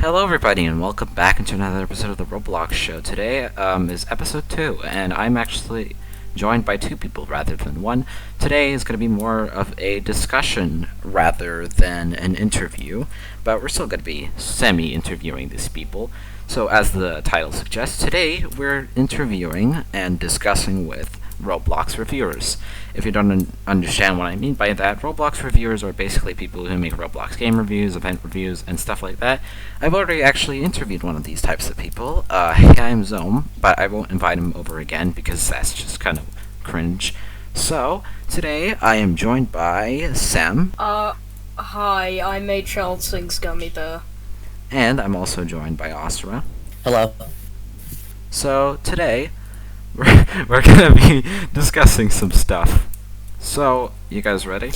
Hello everybody and welcome back into another episode of the Roblox show. Today is episode 2 and I'm actually joined by two people rather than one. Today is going to be more of a discussion rather than an interview, but we're still going to be semi-interviewing these people. So as the title suggests, today we're interviewing and discussing with Roblox reviewers. If you don't understand what I mean by that, Roblox reviewers are basically people who make Roblox game reviews, event reviews, and stuff like that. I've already actually interviewed one of these types of people. Hey, I'm Zome, but I won't invite him over again because that's just kind of cringe. So, today I am joined by Sam. Hi, I made Child Sings Gummy Bear. And I'm also joined by Osirrah. Hello. So, today we're gonna be discussing some stuff. So, you guys ready?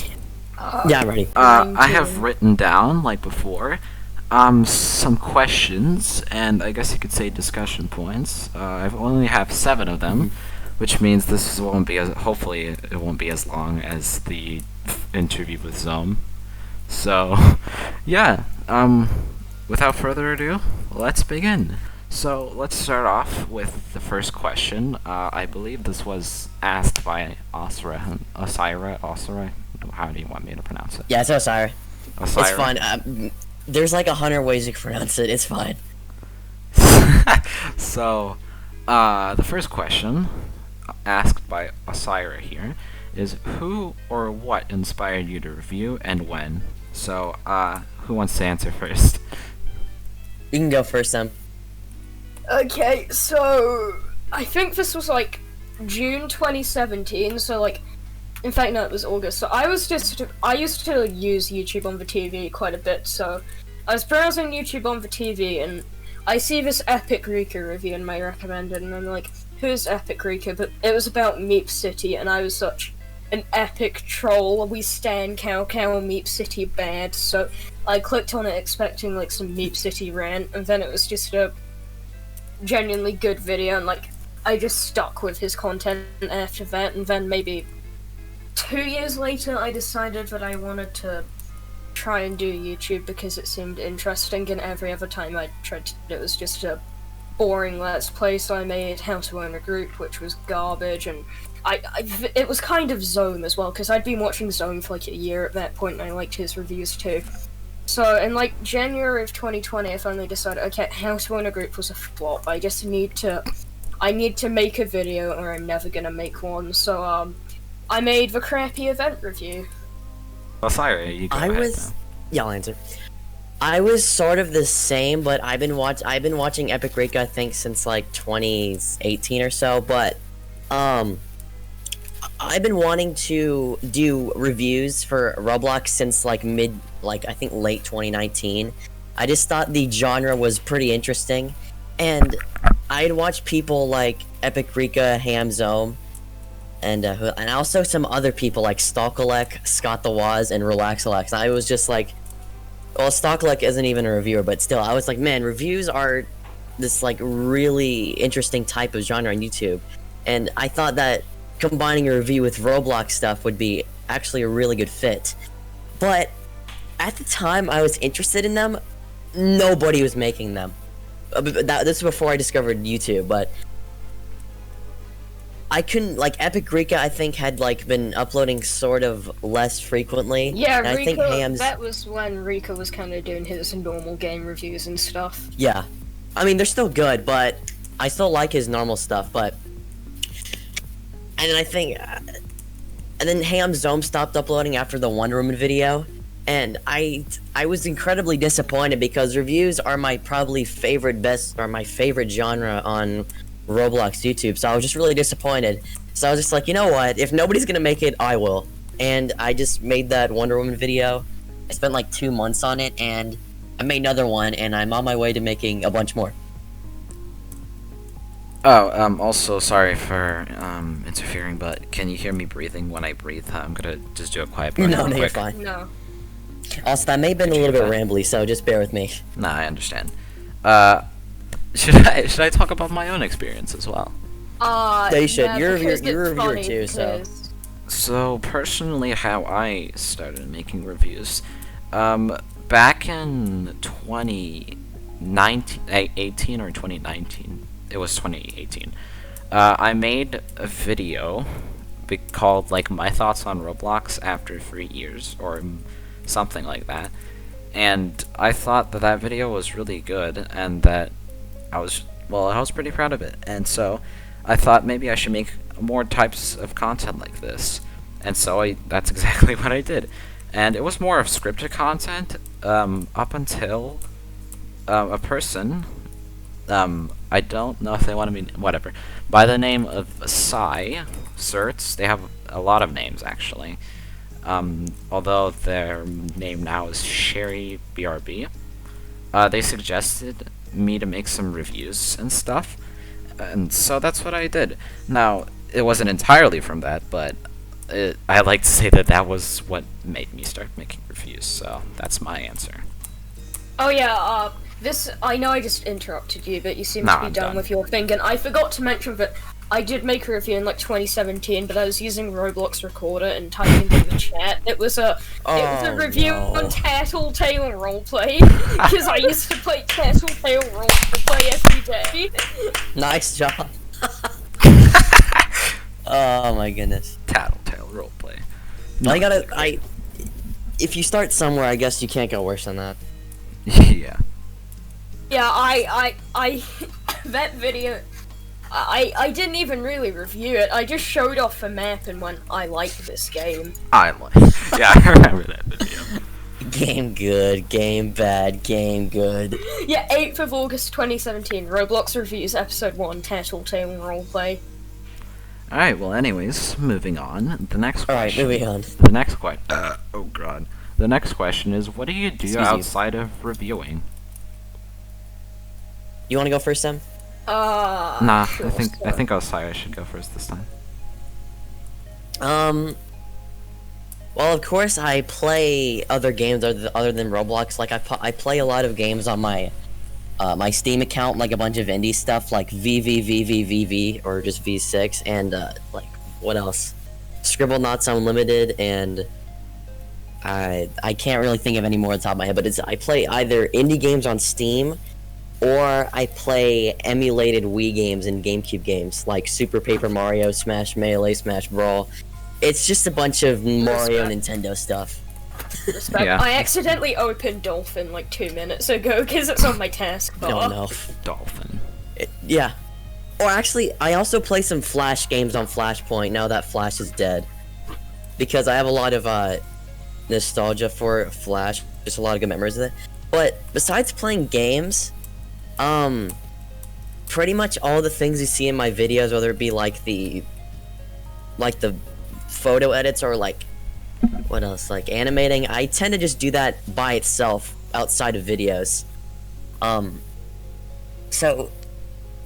Yeah, I'm ready. I have written down, like before, some questions, and I guess you could say discussion points. I only have 7 of them, which means this won't be hopefully it won't be as long as the interview with Zome. So, yeah, without further ado, let's begin. So let's start off with the first question. I believe this was asked by Osirrah. How do you want me to pronounce it? Yeah, it's Osirrah. Osirrah? It's fine. There's like 100 ways you can pronounce it. It's fine. So, the first question asked by Osirrah here is who or what inspired you to review and when? So, who wants to answer first? You can go first, Sam. Okay, so I think this was like June 2017, so like, in fact no, it was August. So I used to use YouTube on the TV quite a bit, so I was browsing YouTube on the TV and I see this Epic Rika review in my recommended and I'm like, who's Epic Rika? But it was about Meep City and I was such an epic troll. We stan Cow Meep City bad, so I clicked on it expecting like some Meep City rant and then it was just a genuinely good video and like I just stuck with his content after that, and then maybe 2 years later I decided that I wanted to try and do YouTube because it seemed interesting, and every other time I tried to do it was just a boring let's play, so I made How to Own a Group, which was garbage, and it was kind of Zome as well because I'd been watching Zome for like a year at that point and I liked his reviews too. So, in like January of 2020, I finally decided, okay, How to Own a Group was a flop. I need to make a video, or I'm never gonna make one. So, I made the crappy event review. Osirrah, you go ahead. Yeah, I'll answer. I was sort of the same, but I've been watching Epic Rika, I think, since like 2018 or so. But, I've been wanting to do reviews for Roblox since like I think late 2019. I just thought the genre was pretty interesting, and I'd watch people like Epic Rika, Hamzome, and also some other people like Scouthex, Scott the Waz, and Relaxalex. I was just like, well, Scouthex isn't even a reviewer, but still, I was like, man, reviews are this like really interesting type of genre on YouTube, and I thought that combining a review with Roblox stuff would be actually a really good fit. But at the time I was interested in them, nobody was making them. This was before I discovered YouTube, but I couldn't, like, Epic Rika I think had like been uploading sort of less frequently. Yeah, and I think that was when Rika was kind of doing his normal game reviews and stuff. Yeah. I mean, they're still good, but I still like his normal stuff, but and I think, and then Hamzome stopped uploading after the Wonder Woman video, and I was incredibly disappointed because reviews are my my favorite genre on Roblox YouTube, so I was just really disappointed. So I was just like, you know what, if nobody's gonna make it, I will. And I just made that Wonder Woman video. I spent like 2 months on it, and I made another one, and I'm on my way to making a bunch more. Oh, also sorry for interfering, but can you hear me breathing when I breathe? I'm gonna just do a quiet breath. No, real you're quick. fine. No. Also, that may have been a little bit rambly, so just bear with me. Nah, I understand. Should I talk about my own experience as well? Yeah, you should. Yeah, You're a because reviewer it's funny too, so. because- So personally, how I started making reviews, back in 2018 or 2019. It was 2018. I made a video called like my thoughts on Roblox after 3 years or something like that. And I thought that that video was really good, and that I was pretty proud of it. And so I thought maybe I should make more types of content like this. And so that's exactly what I did. And it was more of scripted content up until a person, I don't know if they want to be, whatever, by the name of Certs. They have a lot of names, actually. Although their name now is Sherry BRB. They suggested me to make some reviews and stuff, and so that's what I did. Now, it wasn't entirely from that, but I like to say that that was what made me start making reviews, so that's my answer. Oh yeah, I know I just interrupted you, but you seem to be I'm done done with your thing, and I forgot to mention that I did make a review in like 2017, but I was using Roblox Recorder and typing in the chat. It was a review on Tattletale Roleplay, because I used to play Tattletale Roleplay every day. Nice job. Oh my goodness. Tattletale roleplay. If you start somewhere, I guess you can't go worse than that. Yeah. Yeah, I that video, I didn't even really review it. I just showed off the map and went, I like this game. Yeah, I remember that video. Game good, game bad, game good. Yeah, 8th of August 2017, Roblox Reviews, Episode 1, Tattletale Roleplay. Alright, well anyways, moving on. The next question. Alright, moving on. The next question. Oh god. The next question is, what do you do Excuse outside of reviewing? You want to go first, Sam? Nah, sure, I think Osirrah should go first this time. Well, of course, I play other games other than Roblox. Like, I play a lot of games on my my Steam account, like a bunch of indie stuff, like VVVVVV, or just V6, and like, what else? Scribblenauts Unlimited, and I can't really think of any more on top of my head, but I play either indie games on Steam, or I play emulated Wii games and GameCube games, like Super Paper Mario, Smash Melee, Smash Brawl. It's just a bunch of Mario Nintendo stuff. Respect. Yeah. I accidentally opened Dolphin like 2 minutes ago because it's on my taskbar. Oh no. Dolphin. Yeah. Or actually, I also play some Flash games on Flashpoint now that Flash is dead. Because I have a lot of nostalgia for Flash. Just a lot of good memories of it. But besides playing games, pretty much all the things you see in my videos, whether it be like the photo edits or like, what else, like animating, I tend to just do that by itself outside of videos. So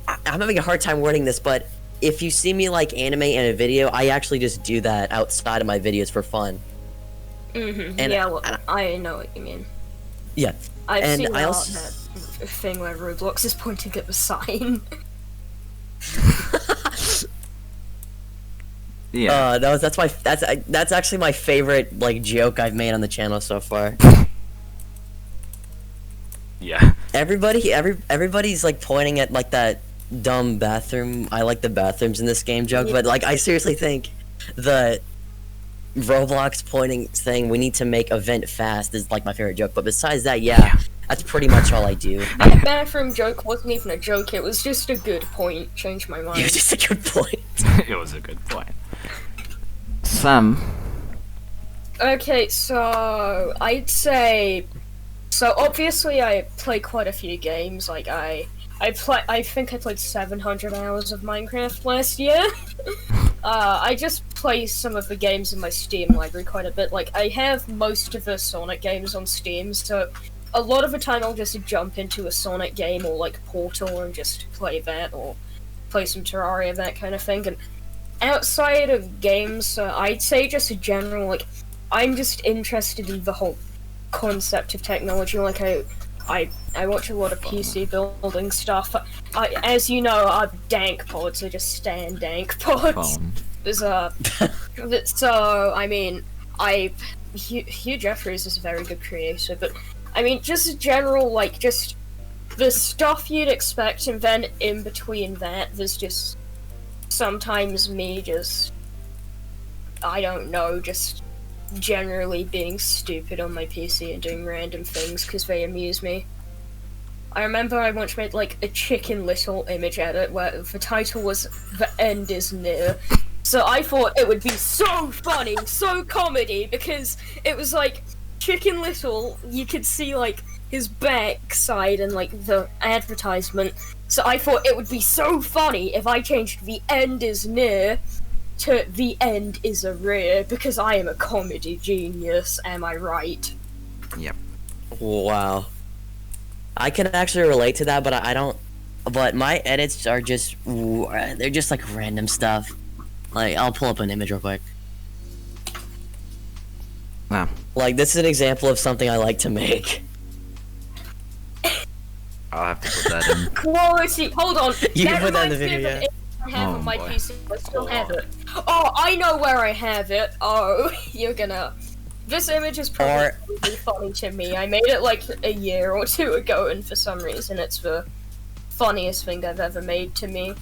I'm having a hard time wording this, but if you see me like animate in a video, I actually just do that outside of my videos for fun. Mm-hmm. And yeah, well, I know what you mean. Yeah. I've And seen I that also thing where Roblox is pointing at the sign. Yeah. that's actually my favorite like joke I've made on the channel so far. Yeah. Everybody's like pointing at like that dumb bathroom. I like the bathrooms in this game joke, but like I seriously think the Roblox pointing saying we need to make event fast is like my favorite joke. But besides that, yeah, that's pretty much all I do. That bathroom joke wasn't even a joke, it was just a good point. Changed my mind. It was just a good point. It was a good point. Sam. Okay, so I'd say, so obviously I play quite a few games. Like I think I played 700 hours of Minecraft last year. I just play some of the games in my Steam library quite a bit. Like I have most of the Sonic games on Steam, so a lot of the time I'll just jump into a Sonic game or like Portal and just play that, or play some Terraria, that kind of thing. And outside of games, I'd say just a general, like, I'm just interested in the whole concept of technology. Like, I watch a lot of PC building stuff. As you know, dank pods are just stand dank pods. There's so, I mean, Hugh Jeffries is a very good creator, but, I mean, just general, like, just the stuff you'd expect, and then in between that, there's just sometimes me just, I don't know, just generally being stupid on my PC and doing random things because they amuse me. I remember I once made like a Chicken Little image edit where the title was "The End Is Near." So I thought it would be so funny, so comedy, because it was like Chicken Little, you could see like his backside and like the advertisement. So I thought it would be so funny if I changed "The End Is Near" to "The End Is a Rear," because I am a comedy genius, am I right? Yep. Wow. I can actually relate to that, but I don't. But my edits are just, they're just like random stuff. Like, I'll pull up an image real quick. Wow. Like, this is an example of something I like to make. I'll have to put that in. Quality. Hold on. You can put that in the reminds me video, of an yeah. image I have Oh, on my boy. PC. I still have it. Oh, I know where I have it. Oh, you're gonna. This image is probably really funny to me. I made it like a year or two ago, and for some reason, it's the funniest thing I've ever made to me.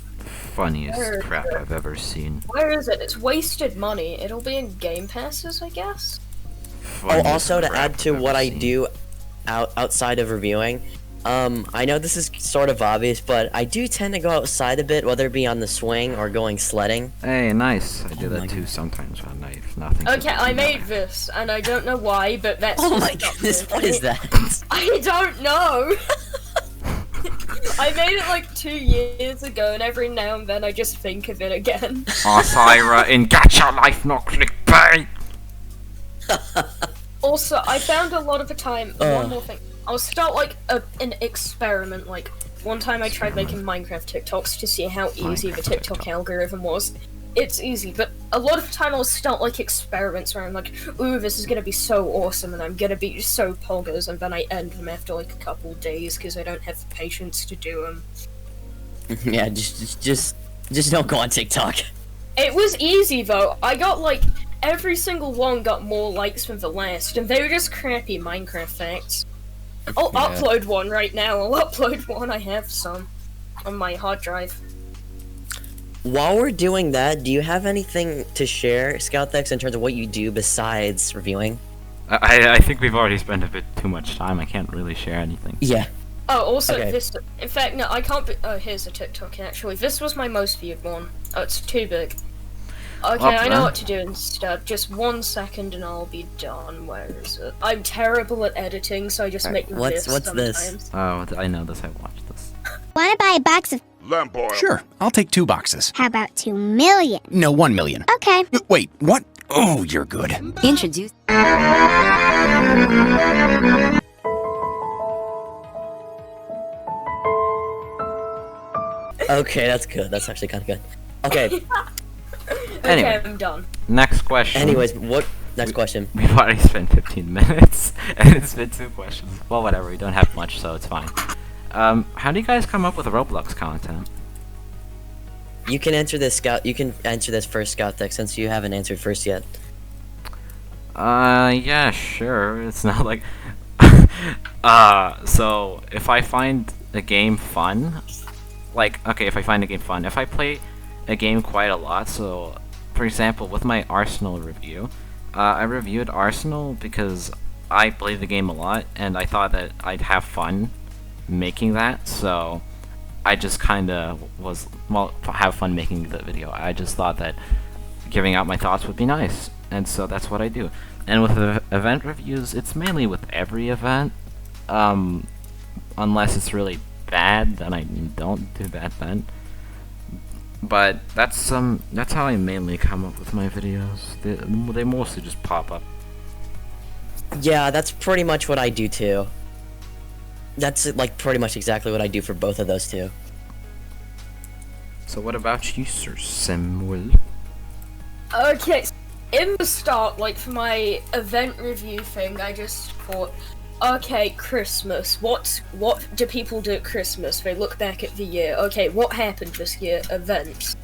Funniest Where is crap it? I've ever seen. Where is it? It's wasted money. It'll be in Game Passes, I guess. Oh, Funniest also to crap add to I've what ever I seen. do outside of reviewing, I know this is sort of obvious, but I do tend to go outside a bit, whether it be on the swing or going sledding. Hey, nice. I do Oh that my too God. sometimes when I have nothing. to Okay, do. I made this, and I don't know why, but that's. Oh just my stuck goodness, with what me. is that? I don't know. I made it like 2 years ago, and every now and then I just think of it again. Osirrah in Gacha Life, not clickbait! Also, I found a lot of the time. Ugh. One more thing. I'll start like an experiment. Like one time, I tried making Minecraft TikToks to see how easy the Minecraft TikTok TikTok. algorithm was. It's easy, but a lot of the time I'll start like experiments where I'm like, "Ooh, this is gonna be so awesome," and I'm gonna be so poggers, and then I end them after like a couple days because I don't have the patience to do them. Yeah, just don't go on TikTok. It was easy though. I got like every single one got more likes than the last, and they were just crappy Minecraft facts. I'll Yeah. upload one right now. I'll upload one. I have some on my hard drive. While we're doing that, do you have anything to share, Scouthex, in terms of what you do besides reviewing? I think we've already spent a bit too much time. I can't really share anything. Yeah. Oh, also Okay. this. In fact, no, I can't. Oh, here's a TikTok actually. This was my most viewed one. Oh, it's too big. Okay, Well, I know then. what to do instead. Just 1 second and I'll be done. Where is it? I'm terrible at editing, so I just make What's this this? sometimes. Oh, I know this. I watched this. Want to buy a box of... Lamp oil. Sure, I'll take 2 boxes. How about 2 million? No, 1 million. Okay. Wait, what? Oh, you're good. Introduce... Okay, that's good. That's actually kind of good. Okay. Anyway. Okay, I'm done. Next question. Anyways, what? Next question. We've already spent 15 minutes, and it's been 2 questions. Well, whatever. We don't have much, so it's fine. How do you guys come up with Roblox content? You can answer this, Scout. You can answer this first, Scouthex, since you haven't answered first yet. Yeah, sure. It's not like... so, if I find a game fun... Like, okay, if I find a game fun, if I play a game quite a lot, so, for example, with my Arsenal review, I reviewed Arsenal because I played the game a lot, and I thought that I'd have fun making that, so I just kinda was, well, have fun making the video. I just thought that giving out my thoughts would be nice, and so that's what I do. And with the event reviews, it's mainly with every event, unless it's really bad, then I don't do that then. But that's how I mainly come up with my videos. They mostly just pop up. Yeah, that's pretty much what I do too. That's like pretty much exactly what I do for both of those two. So what about you, SirSemuel? Okay, in the start, like for my event review thing, I just thought, okay, Christmas. What do people do at Christmas? They look back at the year. Okay, what happened this year? Events.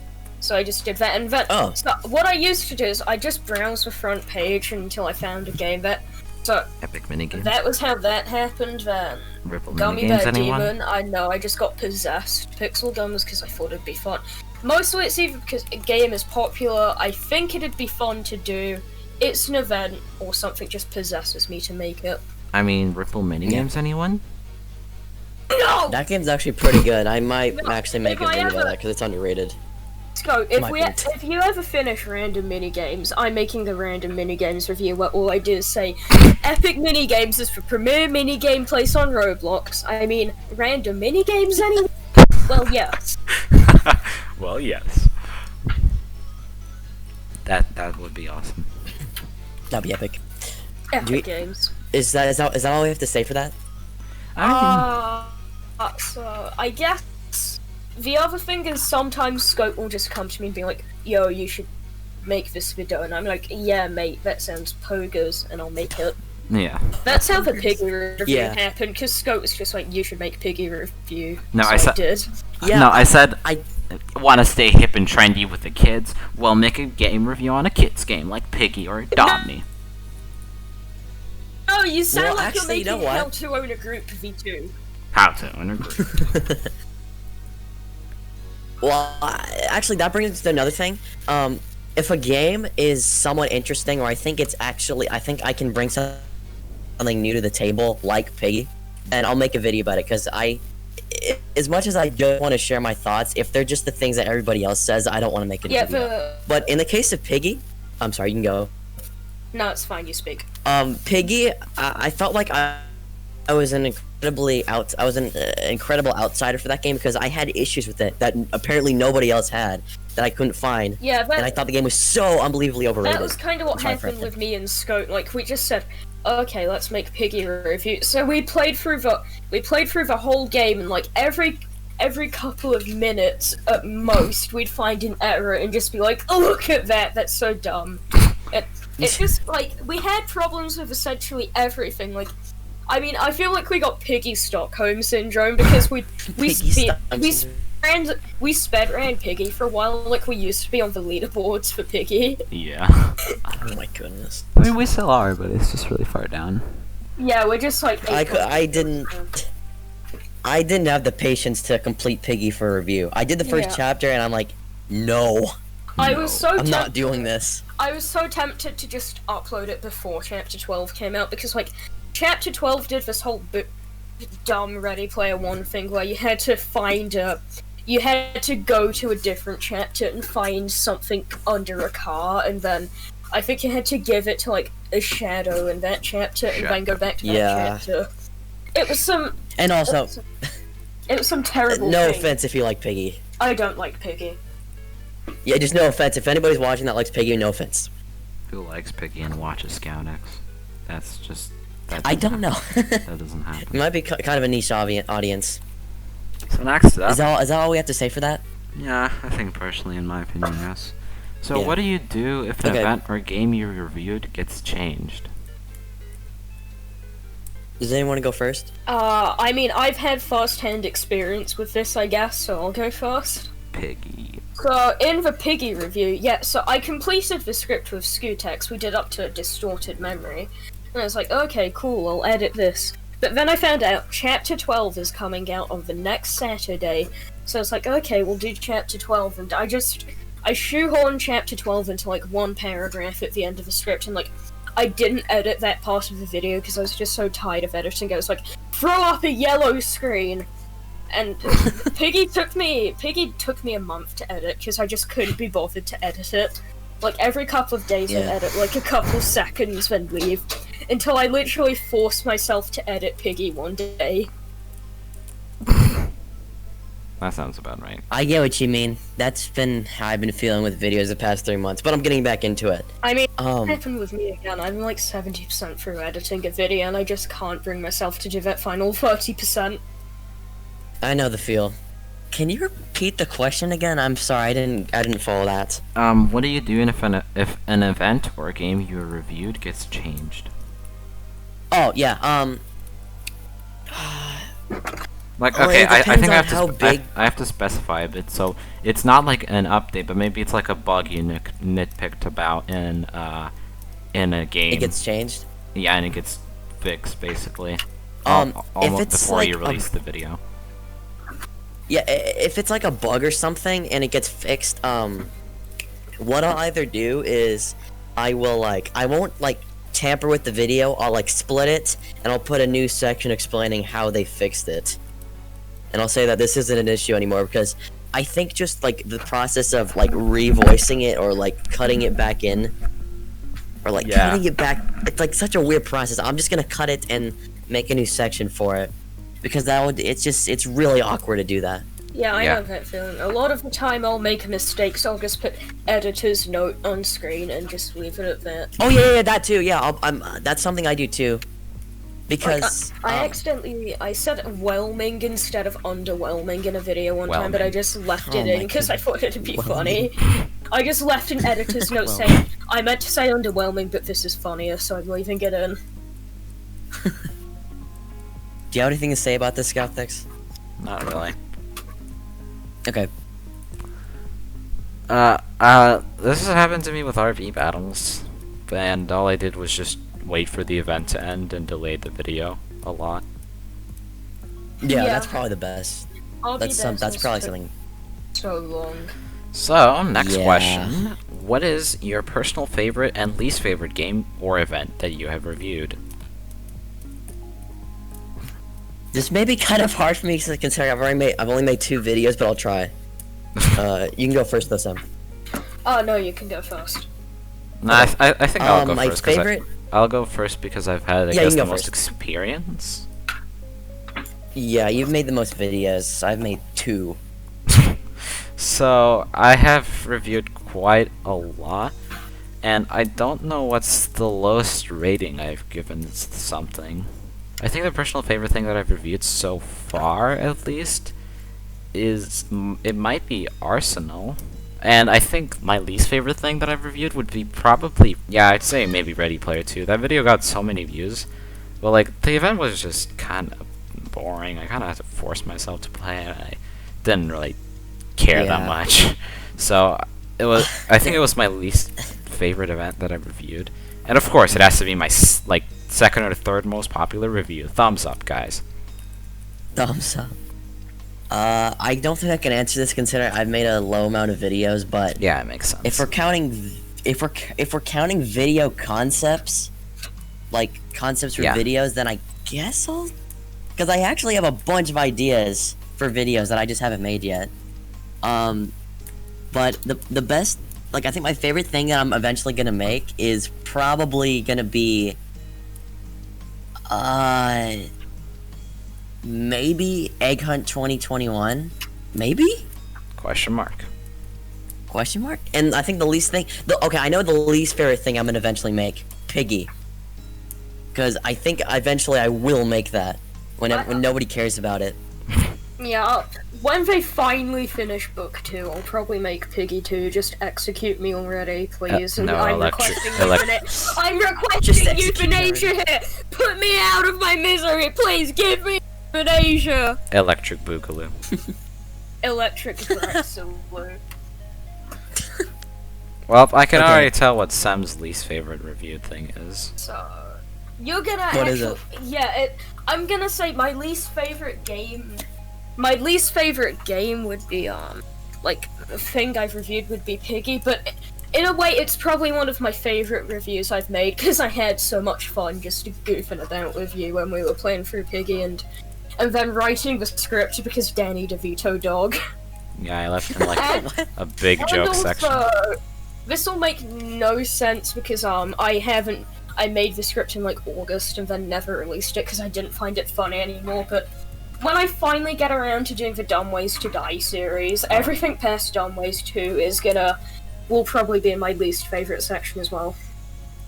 So I just did that, and then Oh. so what I used to do is I just browse the front page until I found a game that So Epic minigames. that was how that happened. Then Ripple Gummy minigames, Bear anyone? Demon. I know. I just got possessed. Pixel Gun was because I thought it'd be fun. Mostly it's either because a game is popular. I think it'd be fun to do. It's an event or something just possesses me to make it. I mean, Ripple minigames, anyone? No. That game's actually pretty good. I might No, actually make if a I video ever- about that because it's underrated. Let's go. My point. If you ever finish random minigames, I'm making a random minigames review where all I do is say, Epic Minigames is for premier minigame place on Roblox. I mean, random minigames anyway? Well, yes. Well, yes. That would be awesome. That'd be epic. Epic we- Games. Is that all we have to say for that? I So, I guess the other thing is sometimes Scope will just come to me and be like, yo, you should make this video, and I'm like, yeah, mate, that sounds pogers, and I'll make it. yeah. That's how the Piggy review Yeah. happened, because Scope was just like, you should make Piggy review. No, so I said- did. Yeah. No, I said I want to stay hip and trendy with the kids. Well, make a game review on a kids game like Piggy or Adopt Me. Oh, you sound Well, like actually, you you're know making what? How to Own a Group V2. How to in a group. Well, actually, that brings us to another thing. If a game is somewhat interesting, or I think I can bring something new to the table, like Piggy, then I'll make a video about it. Because as much as I don't want to share my thoughts, if they're just the things that everybody else says, I don't want to make a Yeah, video. But in the case of Piggy, I'm sorry, you can go. No, it's fine, you speak. Piggy, I felt like I was an incredible outsider for that game because I had issues with it that apparently nobody else had that I couldn't find, Yeah, and I thought the game was so unbelievably overrated. that was kind of what That's my happened preference. with me and Scope. Like, we just said, okay, let's make Piggy review. So we played through the whole game, and like every couple of minutes at most, we'd find an error and just be like, oh, look at that, that's so dumb. It's just like we had problems with essentially everything. Like, I mean, I feel like we got Piggy Stockholm syndrome because we sped ran Piggy for a while. Like, we used to be on the leaderboards for Piggy. Yeah. Oh my goodness. I mean, we still are, but it's just really far down. Yeah, we're just like I didn't have the patience to complete Piggy for review. I did the first Yeah. chapter and I'm like, no, I was so I'm not tempted. doing this. I was so tempted to just upload it before Chapter 12 came out because, like, Chapter 12 did this whole dumb Ready Player One thing where you had to you had to go to a different chapter and find something under a car, and then I think you had to give it to, like, a shadow in that chapter and then go back to that Yeah. chapter. It was some. And also, It was some terrible no thing. offense if you like Piggy. I don't like Piggy. Yeah, just no offense. If anybody's watching that likes Piggy, no offense. Who likes Piggy and watches Scouthex? That's just. That I doesn't don't happen. know. That doesn't It happen. might be kind of a niche audience. So next up. Is that all we have to say for that? Yeah, I think personally, in my opinion, yes. So Yeah. what do you do if an Okay. event or game you reviewed gets changed? Does anyone want to go first? I mean, I've had first-hand experience with this, I guess, so I'll go first. Piggy. So, in the Piggy review, yeah, so I completed the script with Scouthex. We did up to Distorted Memory. And I was like, okay, cool, I'll edit this. But then I found out Chapter 12 is coming out on the next Saturday. So I was like, okay, we'll do Chapter 12. And I shoehorned Chapter 12 into, like, one paragraph at the end of the script. And, like, I didn't edit that part of the video because I was just so tired of editing. I was like, throw up a yellow screen. And Piggy took me a month to edit because I just couldn't be bothered to edit it. Like, every couple of days I'd Yeah. edit like a couple seconds then leave. Until I literally forced myself to edit Piggy one day. That sounds about right. I get what you mean. That's been how I've been feeling with videos the past 3 months, but I'm getting back into it. I mean, it Um, happened with me again. I'm like 70% through editing a video and I just can't bring myself to do that final 30%. I know the feel. Can you repeat the question again? I'm sorry, I didn't follow that. What do you do if an event or a game you reviewed gets changed? Oh yeah. Like, Well, okay, it I think depends I have on to how big- I have to specify a bit. So it's not like an update, but maybe it's like a bug you nitpicked about in a game. It gets changed. Yeah, and it gets fixed basically. If Almost it's before like you release the video. Yeah, if it's like a bug or something and it gets fixed, what I'll either do is I won't like tamper with the video. I'll like split it and I'll put a new section explaining how they fixed it. And I'll say that this isn't an issue anymore because I think just like the process of like revoicing it or like cutting it back in or like cutting it back, it's like such a weird process. I'm just gonna cut it and make a new section for it because it's really awkward to do that. Yeah, I know that feeling. A lot of the time I'll make mistakes, I'll just put editor's note on screen and just leave it at that. Oh yeah, that too. Yeah, that's something I do too. Because I accidentally said whelming instead of underwhelming in a video one time, but I just left it in because I thought it'd be funny. I just left an editor's note saying I meant to say underwhelming, but this is funnier, so I'm leaving it in. Do you have anything to say about this, Scouthex? Not really. Okay. This has happened to me with RV battles, and all I did was just wait for the event to end and delayed the video a lot. Yeah, that's probably the best. That's probably something. So long. So, next question. What is your personal favorite and least favorite game or event that you have reviewed? This may be kind of hard for me considering I've only made 2 videos, but I'll try. You can go first though, Sam. Oh no, you can go first. No, I think I'll go my first. favorite. I'll go first because I've had, I guess, the most experience. Yeah, you've made the most videos. I've made 2. So, I have reviewed quite a lot, and I don't know what's the lowest rating I've given something. I think the personal favorite thing that I've reviewed so far, at least, is it might be Arsenal. And I think my least favorite thing that I've reviewed would be probably, yeah, I'd say maybe Ready Player 2. That video got so many views, but like the event was just kind of boring. I kind of had to force myself to play, and I didn't really care that much. So it was. I think it was my least favorite event that I've reviewed, and of course it has to be my like second or third most popular review. Thumbs up, guys. Thumbs up. I don't think I can answer this considering I've made a low amount of videos, but yeah, it makes sense. If we're counting video concepts, like concepts for videos, then I guess because I actually have a bunch of ideas for videos that I just haven't made yet. But the best, like I think my favorite thing that I'm eventually gonna make is probably gonna be maybe Egg Hunt 2021, maybe? Question mark. Question mark? And I think the least thing, okay, I know the least favorite thing I'm gonna eventually make, Piggy, because I think eventually I will make that when nobody cares about it. Yeah, when they finally finish book 2, I'll probably make Piggy 2. Just execute me already, please. No, I'm requesting euthanasia here. Put me out of my misery, please. Give me euthanasia. Electric Boogaloo. Electric Boogaloo. Well, I can already tell what Sam's least favorite reviewed thing is. So, you're gonna What is it? Yeah, I'm gonna say my least favorite game. My least favorite game would be, like, the thing I've reviewed would be Piggy, but in a way, it's probably one of my favorite reviews I've made, because I had so much fun just goofing about with you when we were playing through Piggy, and then writing the script because Danny DeVito dog. Yeah, I left in, like, a big joke section. This will make no sense because, I made the script in, like, August and then never released it because I didn't find it funny anymore, but when I finally get around to doing the Dumb Ways to Die series, everything past Dumb Ways 2 will probably be in my least favorite section as well.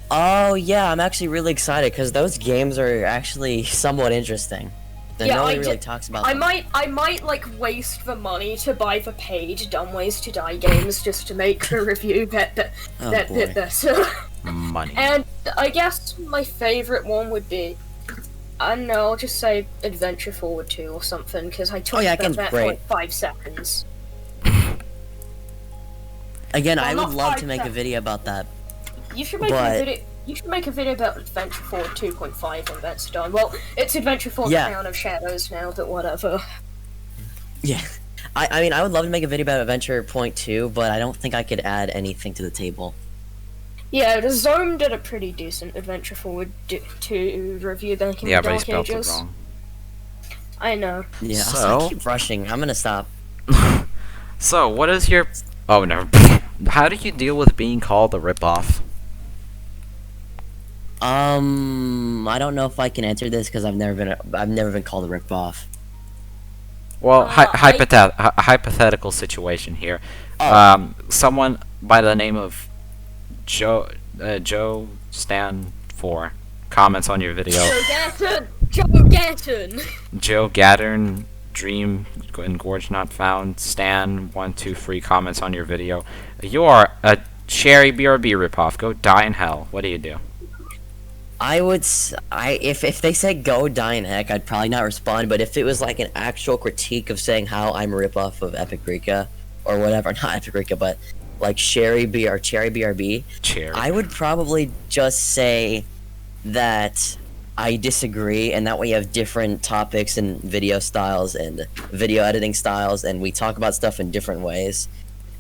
Oh yeah, I'm actually really excited because those games are actually somewhat interesting. Nobody really talks about them. I might like waste the money to buy the paid Dumb Ways to Die games just to make the review that bit better. Money. And I guess my favorite one would be, I don't know, I'll just say Adventure Forward 2 or something, because I talked about that for like 5 seconds. Again, I would love to make a video about that. You should make a video. You should make a video about Adventure 4 2.5 when that's done. Well, it's Adventure 4 Yeah. Crown of Shadows now, but whatever. Yeah. I mean, I would love to make a video about Adventure Point 2, but I don't think I could add anything to the table. Yeah, the Zone did a pretty decent Adventure 4 to review back in Yeah, the but he Dark spelled it Ages. wrong. I know. Yeah, So- I keep rushing. I'm gonna stop. So, what is your... Oh, no. How do you deal with being called a ripoff? I don't know if I can answer this because I've never been called a ripoff. Well, I- hypothetical situation here. Oh. Someone by the name of Joe Stan 4 comments on your video. Joe Gatton! Joe Gattern, Dream and Gorge Not Found, Stan 123 comments on your video. You are a Cherry BRB ripoff. Go die in hell. What do you do? If they said go die in heck, I'd probably not respond. But if it was like an actual critique of saying how I'm a ripoff of Epic Rika or whatever, not Epic Rika, but like Cherry BRB, Cherry. I would probably just say that I disagree, and that we have different topics and video styles and video editing styles, and we talk about stuff in different ways.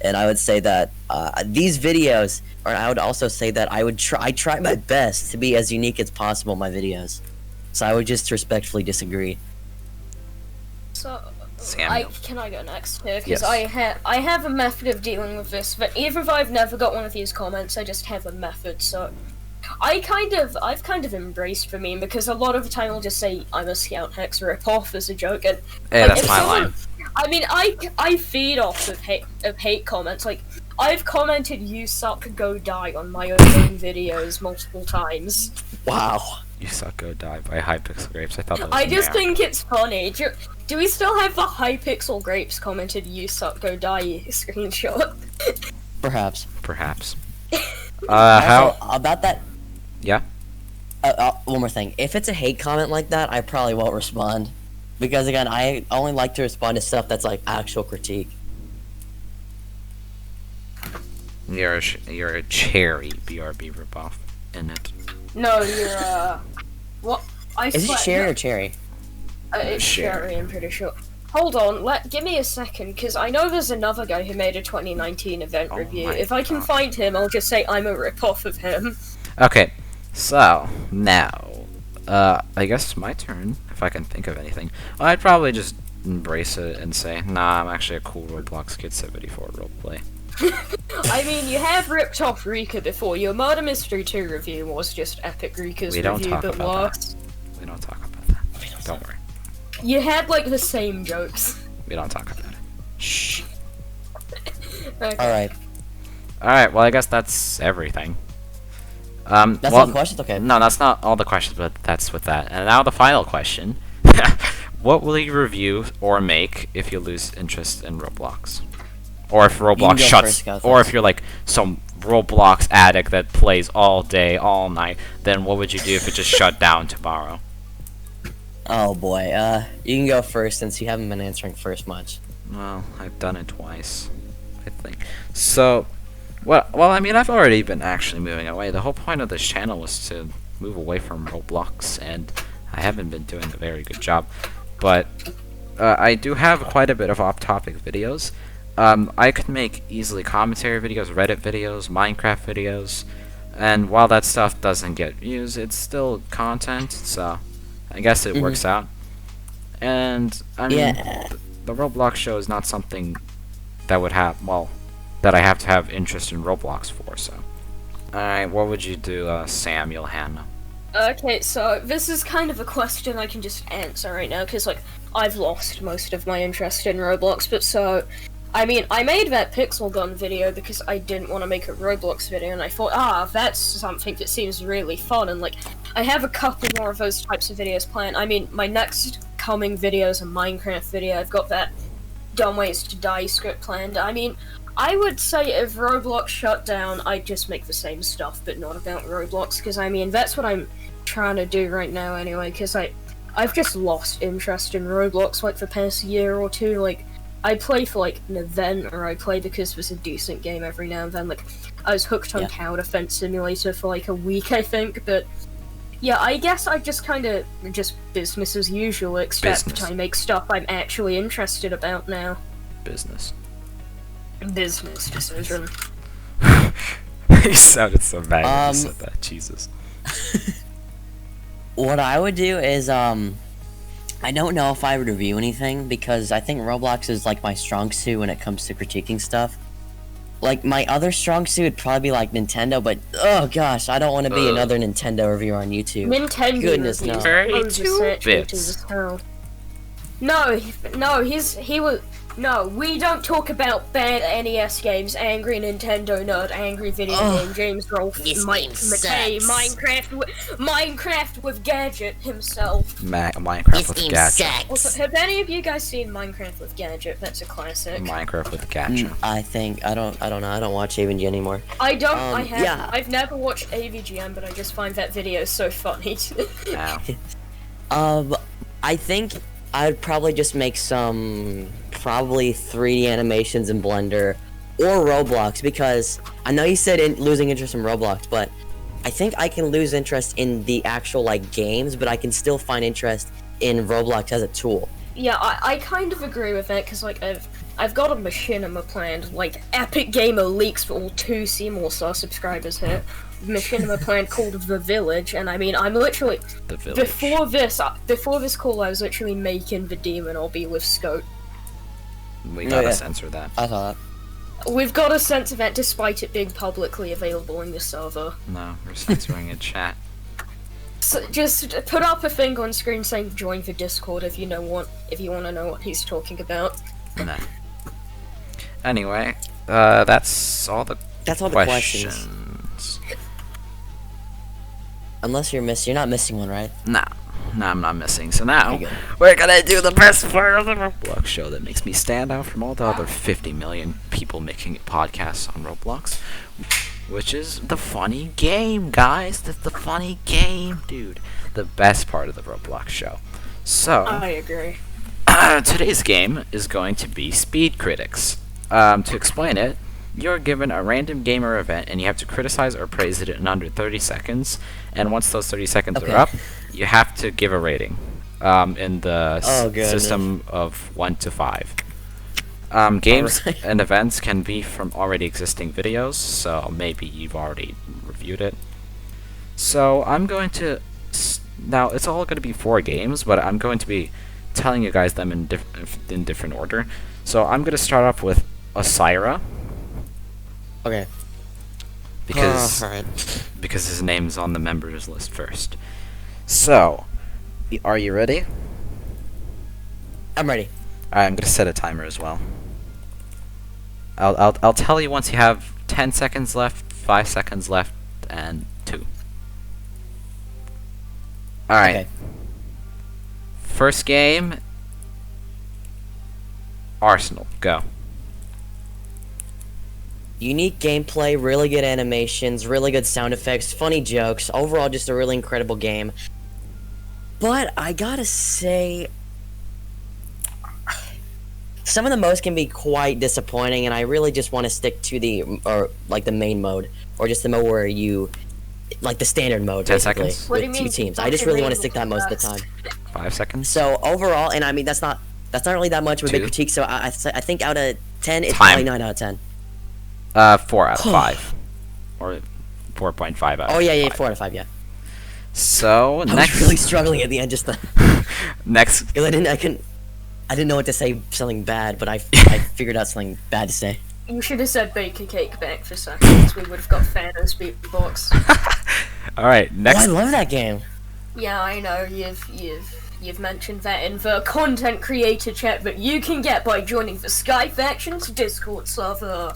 And I would say that these videos, or I would also say that I try my best to be as unique as possible in my videos. So I would just respectfully disagree. So, Samuel. can I go next here? Yes. Because I have a method of dealing with this, but even if I've never got one of these comments, I just have a method, so... I've kind of embraced the meme, because a lot of the time I'll just say I'm a Scouthex ripoff as a joke, and... Hey, like, that's if my someone- line. I mean, I feed off of hate comments, like, I've commented "you suck, go die" on my own videos multiple times. Wow. You suck, go die by Hypixel Grapes. I thought that was I just American. think it's funny. Do we still have the Hypixel Grapes commented "you suck, go die" screenshot? Perhaps. Perhaps. How... Also, about that? Yeah? One more thing. If it's a hate comment like that, I probably won't respond. Because again, I only like to respond to stuff that's like actual critique. You're a Cherry BRB ripoff, isn't it? No, you're what? Is it cherry or cherry? It's Cherry, I'm pretty sure. Hold on, give me a second, because I know there's another guy who made a 2019 event Oh review. my If I can God. find him, I'll just say I'm a ripoff of him. Okay, so now, I guess it's my turn, if I can think of anything. I'd probably just embrace it and say, nah, I'm actually a cool Roblox Kid 74 roleplay. I mean, you have ripped off Rika before. Your Murder Mystery 2 review was just Epic Rika's We don't review, talk but about worse. We don't talk about that. Don't worry. You had, like, the same jokes. We don't talk about it. Shh. Okay. Alright. Alright, well, I guess that's everything. That's well, all the questions? Okay. No, that's not all the questions, but that's with that. And now the final question. What will you review or make if you lose interest in Roblox? Or if Roblox go shuts, first, Scouthex. or if you're like some Roblox addict that plays all day, all night, then what would you do if it just shut down tomorrow? Oh boy, you can go first since you haven't been answering first much. Well, I've done it twice, I think. So, well, I mean, I've already been actually moving away. The whole point of this channel was to move away from Roblox, and I haven't been doing a very good job. But I do have quite a bit of off-topic videos. I could make easily commentary videos, Reddit videos, Minecraft videos, and while that stuff doesn't get views, it's still content, so I guess it works out. And, I mean, Yeah. the Roblox show is not something that would have, well, that I have to have interest in Roblox for, so. Alright, what would you do, Samuel Hannah? Okay, so this is kind of a question I can just answer right now, because, like, I've lost most of my interest in Roblox, but so... I mean, I made that Pixel Gun video because I didn't want to make a Roblox video, and I thought, that's something that seems really fun, and, like, I have a couple more of those types of videos planned. I mean, my next coming video is a Minecraft video. I've got that Dumb Ways to Die script planned. I mean, I would say if Roblox shut down, I'd just make the same stuff, but not about Roblox, because, I mean, that's what I'm trying to do right now anyway, because I've just lost interest in Roblox, like, the past year or two. Like, I play for like an event, or I play because it was a decent game every now and then. Like, I was hooked on Yeah. Tower Defense Simulator for like a week, I think. But yeah, I guess I just kind of just business as usual, except Business. I make stuff I'm actually interested about now. Business. Business decision. You sounded so bad when you said that. Jesus. What I would do is, I don't know if I would review anything, because I think Roblox is, like, my strong suit when it comes to critiquing stuff. Like, my other strong suit would probably be, like, Nintendo, but, oh gosh, I don't want to be another Nintendo reviewer on YouTube. Nintendo Goodness, no. reviews Very are oversaturated bits. as hell. No, we don't talk about bad NES games, angry Nintendo nerd, angry video game, James Rolfe, This Mike game McKay, sucks. Minecraft with Gadget himself. Minecraft with Gacha. Also, have any of you guys seen Minecraft with Gadget? That's a classic. Minecraft with Gacha. I think, I don't know, I don't watch AVG anymore. I don't, I have, yeah. I've never watched AVGN, but I just find that video so funny. Ow. I think I'd probably just make some probably 3D animations in Blender or Roblox, because I know you said losing interest in Roblox, but I think I can lose interest in the actual like games, but I can still find interest in Roblox as a tool. Yeah, I kind of agree with that, because like I've got a machinima planned, like Epic Gamer leaks for all 2 Seymour Star subscribers here. Machinima planned called The Village, and I mean I'm literally The Village. before this call I was literally making the demon obby with Scout. We gotta yeah. censor that. I thought. We've got a sense of that despite it being publicly available in the server. No, we're censoring in chat. So just put up a thing on screen saying join the Discord if you want to know what he's talking about. No. Anyway, that's all the questions. questions. Unless you're not missing one, right? No, I'm not missing. So now, Okay, good. we're gonna do the best part of the Roblox show that makes me stand out from all the other 50 million people making podcasts on Roblox, which is the funny game, guys. That's the funny game, dude. The best part of the Roblox show. So, I agree. today's game is going to be Speed Critics. To explain it, you're given a random game or event, and you have to criticize or praise it in under 30 seconds. And once those 30 seconds Okay. are up, you have to give a rating in the goodness. system of 1 to 5. Games Alright. and events can be from already existing videos, so maybe you've already reviewed it. So I'm going to... Now, it's all going to be 4 games, but I'm going to be telling you guys them in different order. So I'm going to start off with Osirrah, Okay. because Alright. because his name's on the members list first. So, are you ready? I'm ready. Alright, I'm gonna set a timer as well. I'll tell you once you have 10 seconds left, 5 seconds left, and 2. Alright. Okay. First game, Arsenal. Go. Unique gameplay, really good animations, really good sound effects, funny jokes. Overall, just a really incredible game. But I gotta say, some of the modes can be quite disappointing, and I really just want to stick to the main mode, or just the mode where you, like the standard mode, 10 basically, seconds. What do with you 2 mean? teams. I just really want to stick that most of the time. 5 seconds. So overall, and I mean that's not really that much of a big 2. critique. So I think out of 10, it's Time. probably 9 out of 10. 4 out of 5. Or 4.5 out of 5. Oh yeah, 4 out of 5, yeah. So, I next... was really struggling at the end just then. next... Because I didn't know what to say something bad, but I figured out something bad to say. You should have said bacon cake back for seconds. We would have got Thanos beatbox. Alright, Oh, next... I love that game. Yeah, I know. You've mentioned that in the content creator chat that you can get by joining the Scouthex Discord server.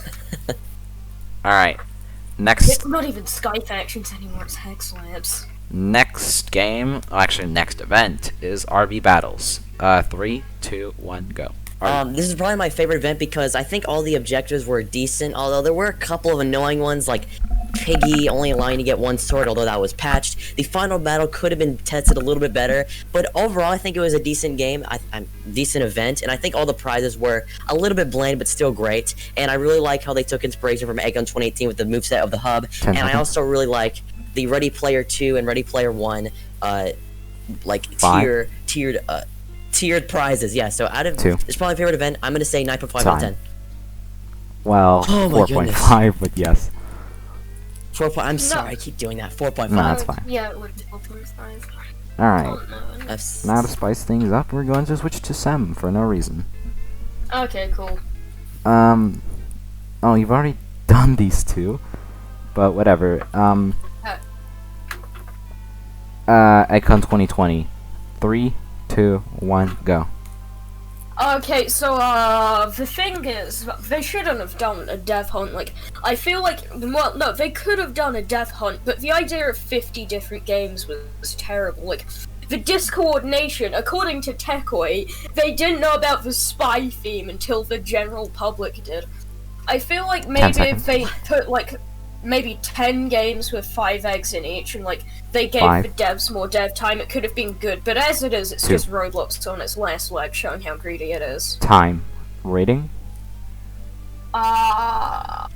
Alright. Next... It's not even Scouthex anymore. It's Hex Labs. Next game, actually next event, is RB Battles. 3, 2, 1, go. This is probably my favorite event because I think all the objectives were decent, although there were a couple of annoying ones, like Piggy only allowing you to get one sword, although that was patched. The final battle could have been tested a little bit better, but overall I think it was a decent game, decent event, and I think all the prizes were a little bit bland but still great. And I really like how they took inspiration from Egg on 2018 with the moveset of the hub, and I also really like the Ready Player 2 and Ready Player 1 like tiered prizes. Yeah, so out of it's probably my favorite event. I'm gonna say 9.5 out of 10. Well, 4.5, but yes. 4. I'm sorry, I keep doing that. 4.5. No, that's fine. Yeah, it would be 4.5. Alright. That's... Now to spice things up, we're going to switch to Sem for no reason. Okay, cool. Oh, you've already done these two, but whatever. Icon 2020. 3, 2, 1, go. Okay, so, the thing is, they shouldn't have done a dev hunt. Like, I feel like, well, no, they could have done a dev hunt, but the idea of 50 different games was terrible. Like, the discoordination, according to Techoi, they didn't know about the spy theme until the general public did. I feel like maybe if they put, like, maybe 10 games with 5 eggs in each, and, like, they gave the devs more dev time, it could have been good, but as it is, it's just Roblox on its last leg, showing how greedy it is. Time. Rating? 2 out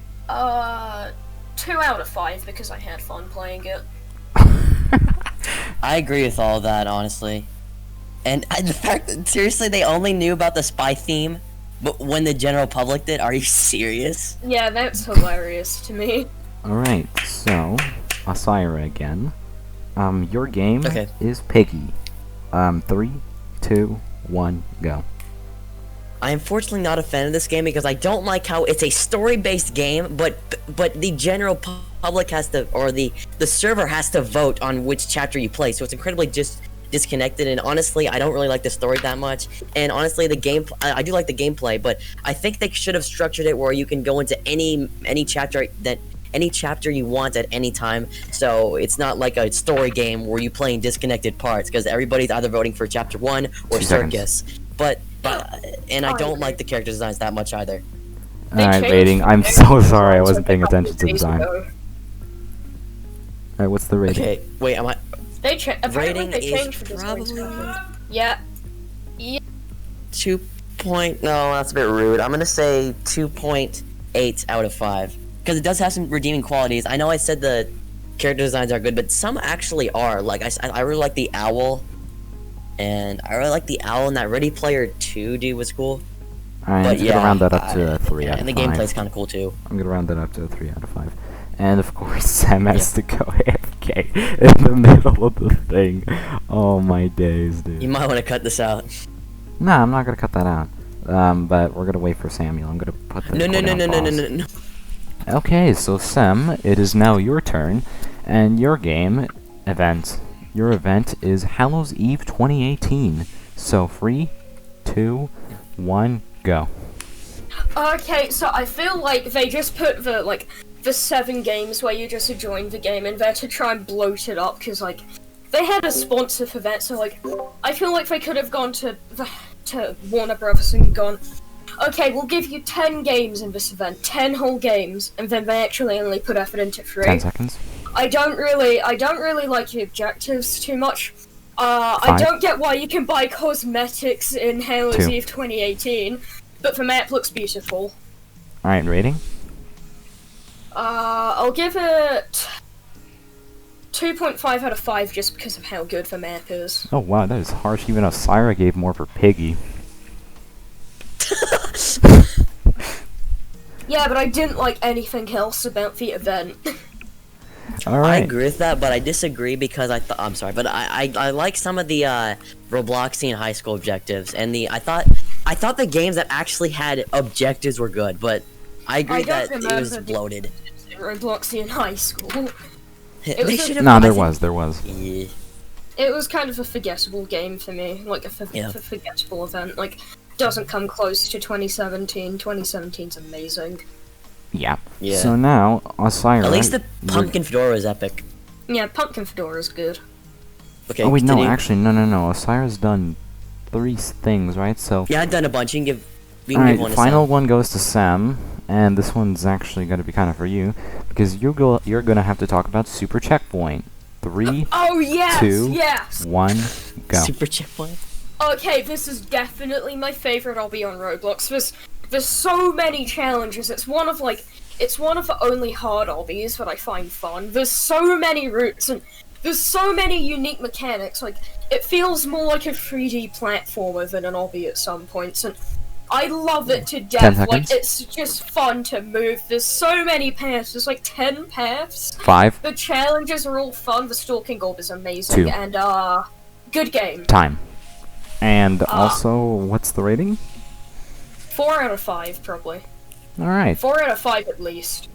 of 5, because I had fun playing it. I agree with all of that, honestly. And the fact that, seriously, they only knew about the spy theme, but when the general public did, are you serious? Yeah, that's hilarious to me. Alright, so, Osirrah again. Your game Okay. is Piggy. 3, 2, 1, go. I am fortunately not a fan of this game because I don't like how it's a story-based game, but the general public has to, or the server has to vote on which chapter you play, so it's incredibly disconnected, and honestly, I don't really like the story that much, and honestly, the game, I do like the gameplay, but I think they should have structured it where you can go into any chapter you want at any time, so it's not like a story game where you play in disconnected parts, because everybody's either voting for chapter 1 or Circus. But and I don't like the character designs that much either. Alright, rating. I'm so sorry I wasn't paying attention to the design. Alright, what's the rating? Okay, wait, am I... Rating they changed is for probably... Yeah. 2 point... No, that's a bit rude. I'm gonna say 2.8 out of 5. Because it does have some redeeming qualities. I know I said the character designs are good, but some actually are. Like, I really like the owl. And I really like the owl, and that Ready Player 2 dude was cool. Alright, I'm gonna round that up to a 3 out of 5. And the gameplay's kinda cool too. I'm gonna round that up to a 3 out of 5. And of course, Sam has to go AFK in the middle of the thing. Oh my days, dude. You might want to cut this out. Nah, I'm not gonna cut that out. But we're gonna wait for Samuel. I'm gonna put the No. Okay, so Sam, it is now your turn, and your event is Hallows Eve 2018. So 3, 2, 1, go. Okay, so I feel like they just put the 7 games where you just join the game in there to try and bloat it up, because, like, they had a sponsor for that, so, like, I feel like they could have gone to Warner Brothers and gone, okay, we'll give you 10 games in this event, 10 whole games, and then they actually only put effort into 3. 10 seconds. I don't really like the objectives too much. I don't get why you can buy cosmetics in Hallows Eve 2018, but the map looks beautiful. Alright, rating? I'll give it 2.5 out of 5 just because of how good the map is. Oh wow, that is harsh. Even Osirrah gave more for Piggy. Yeah, but I didn't like anything else about the event. Alright. I agree with that, but I disagree because I'm sorry, but I like some of the Robloxian high school objectives, and I thought the games that actually had objectives were good, but I agree that it was bloated. Robloxian high school. There was. Yeah. It was kind of a forgettable game for me, like a forgettable event. Like, doesn't come close to 2017. 2017's amazing. Yeah. So now, Osirrah... At least the Pumpkin Fedora is epic. Yeah, Pumpkin Fedora is good. Okay, oh wait, continue. no, actually, no. Osirrah's done 3 things, right? So... Yeah, I've done a bunch. You can give... We can Alright, give one to final Sam. one goes to Sam, and this one's actually going to be kind of for you, because you're going to have to talk about Super Checkpoint. 3, Oh yes, 2, yes. 1, go. Super checkpoint. Okay, this is definitely my favorite obby on Roblox. There's so many challenges. It's one of the only hard obbies that I find fun. There's so many routes and there's so many unique mechanics. Like, it feels more like a 3D platformer than an obby at some points, and I love it to 10 death. seconds. Like, it's just fun to move. There's so many paths. There's like 10 paths. 5, The challenges are all fun. The stalking orb is amazing, 2. and good game. time. And also, what's the rating? 4 out of 5, probably. Alright. 4 out of 5 at least.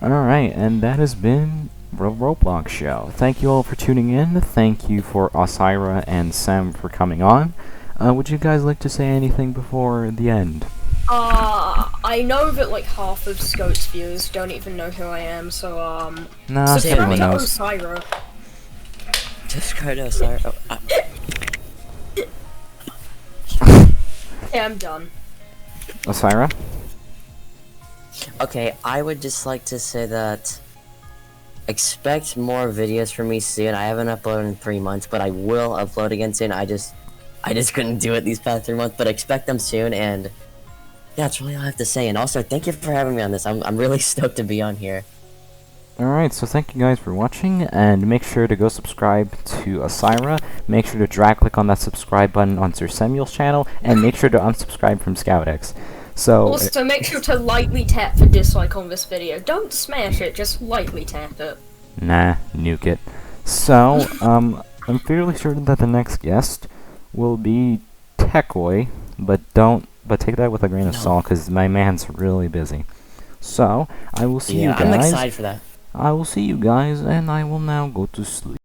Alright, and that has been the Roblox show. Thank you all for tuning in. Thank you for Osirrah and Sam for coming on. Would you guys like to say anything before the end? I know that like half of Scout's viewers don't even know who I am, so Nah, subscribe everyone to knows. Osirrah. Subscribe to Osirrah. Yeah, I'm done. Osirrah? Okay, I would just like to say that expect more videos from me soon. I haven't uploaded in 3 months, but I will upload again soon. I just couldn't do it these past 3 months, but expect them soon. And yeah, that's really all I have to say. And also, thank you for having me on this. I'm really stoked to be on here. Alright, so thank you guys for watching, and make sure to go subscribe to Osirrah, make sure to drag click on that subscribe button on SirSemuel's channel, and make sure to unsubscribe from Scouthex. So, Also, make sure to lightly tap the dislike on this video. Don't smash it, just lightly tap it. nah, nuke it. So, I'm fairly certain that the next guest will be Techoy, but take that with a grain of salt, because my man's really busy. So, I will see you Yeah, guys. I'm excited for that. I will see you guys, and I will now go to sleep.